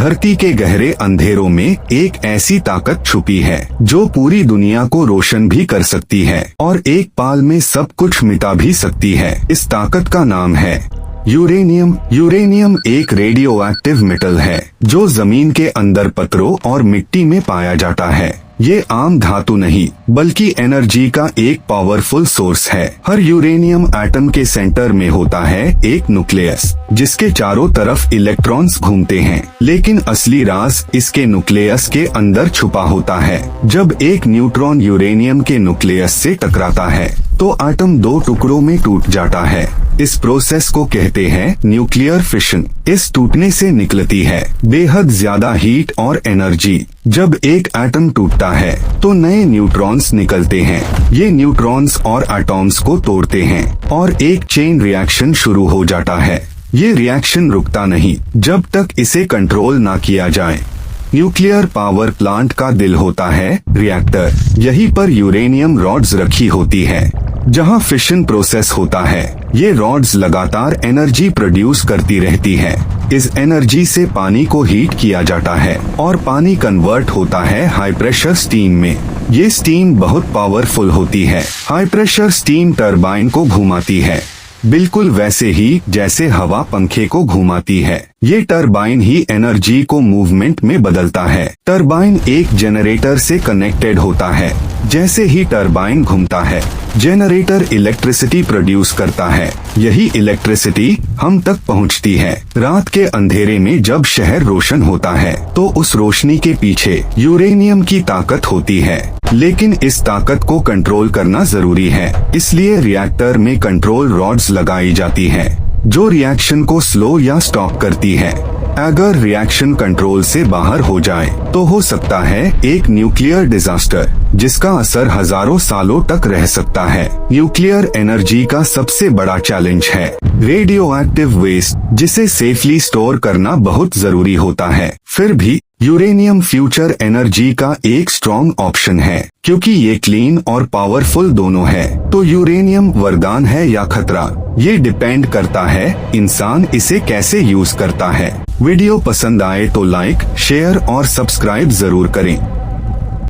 धरती के गहरे अंधेरों में एक ऐसी ताकत छुपी है जो पूरी दुनिया को रोशन भी कर सकती है और एक पाल में सब कुछ मिटा भी सकती है। इस ताकत का नाम है यूरेनियम। यूरेनियम एक रेडियो एक्टिव मेटल है जो जमीन के अंदर पत्थरों और मिट्टी में पाया जाता है। ये आम धातु नहीं बल्कि एनर्जी का एक पावरफुल सोर्स है। हर यूरेनियम एटम के सेंटर में होता है एक न्यूक्लियस जिसके चारों तरफ इलेक्ट्रॉन्स घूमते हैं, लेकिन असली राज इसके न्यूक्लियस के अंदर छुपा होता है। जब एक न्यूट्रॉन यूरेनियम के न्यूक्लियस से टकराता है तो एटम दो टुकड़ों में टूट जाता है। इस प्रोसेस को कहते हैं न्यूक्लियर फिशन। इस टूटने से निकलती है बेहद ज्यादा हीट और एनर्जी। जब एक एटम टूटता है तो नए न्यूट्रॉन्स निकलते हैं। ये न्यूट्रॉन्स और एटॉम्स को तोड़ते हैं और एक चेन रिएक्शन शुरू हो जाता है। ये रिएक्शन रुकता नहीं जब तक इसे कंट्रोल ना किया जाए। न्यूक्लियर पावर प्लांट का दिल होता है रिएक्टर। यहीं पर यूरेनियम रॉड्स रखी होती है जहां फिशन प्रोसेस होता है। ये रॉड्स लगातार एनर्जी प्रोड्यूस करती रहती है। इस एनर्जी से पानी को हीट किया जाता है और पानी कन्वर्ट होता है हाई प्रेशर स्टीम में। ये स्टीम बहुत पावरफुल होती है। हाई प्रेशर स्टीम टरबाइन को घुमाती है, बिल्कुल वैसे ही जैसे हवा पंखे को घुमाती है। ये टरबाइन ही एनर्जी को मूवमेंट में बदलता है। टरबाइन एक जनरेटर से कनेक्टेड होता है। जैसे ही टरबाइन घूमता है जनरेटर इलेक्ट्रिसिटी प्रोड्यूस करता है। यही इलेक्ट्रिसिटी हम तक पहुंचती है। रात के अंधेरे में जब शहर रोशन होता है तो उस रोशनी के पीछे यूरेनियम की ताकत होती है, लेकिन इस ताकत को कंट्रोल करना जरूरी है। इसलिए रिएक्टर में कंट्रोल रॉड्स लगाई जाती हैं जो रिएक्शन को स्लो या स्टॉप करती है। अगर रिएक्शन कंट्रोल से बाहर हो जाए तो हो सकता है एक न्यूक्लियर डिजास्टर जिसका असर हजारों सालों तक रह सकता है। न्यूक्लियर एनर्जी का सबसे बड़ा चैलेंज है रेडियो एक्टिव वेस्ट, जिसे सेफली स्टोर करना बहुत जरूरी होता है। फिर भी यूरेनियम फ्यूचर एनर्जी का एक स्ट्रॉन्ग ऑप्शन है क्योंकि ये क्लीन और पावरफुल दोनों है। तो यूरेनियम वरदान है या खतरा, ये डिपेंड करता है इंसान इसे कैसे यूज करता है। वीडियो पसंद आए तो लाइक, शेयर और सब्सक्राइब जरूर करें।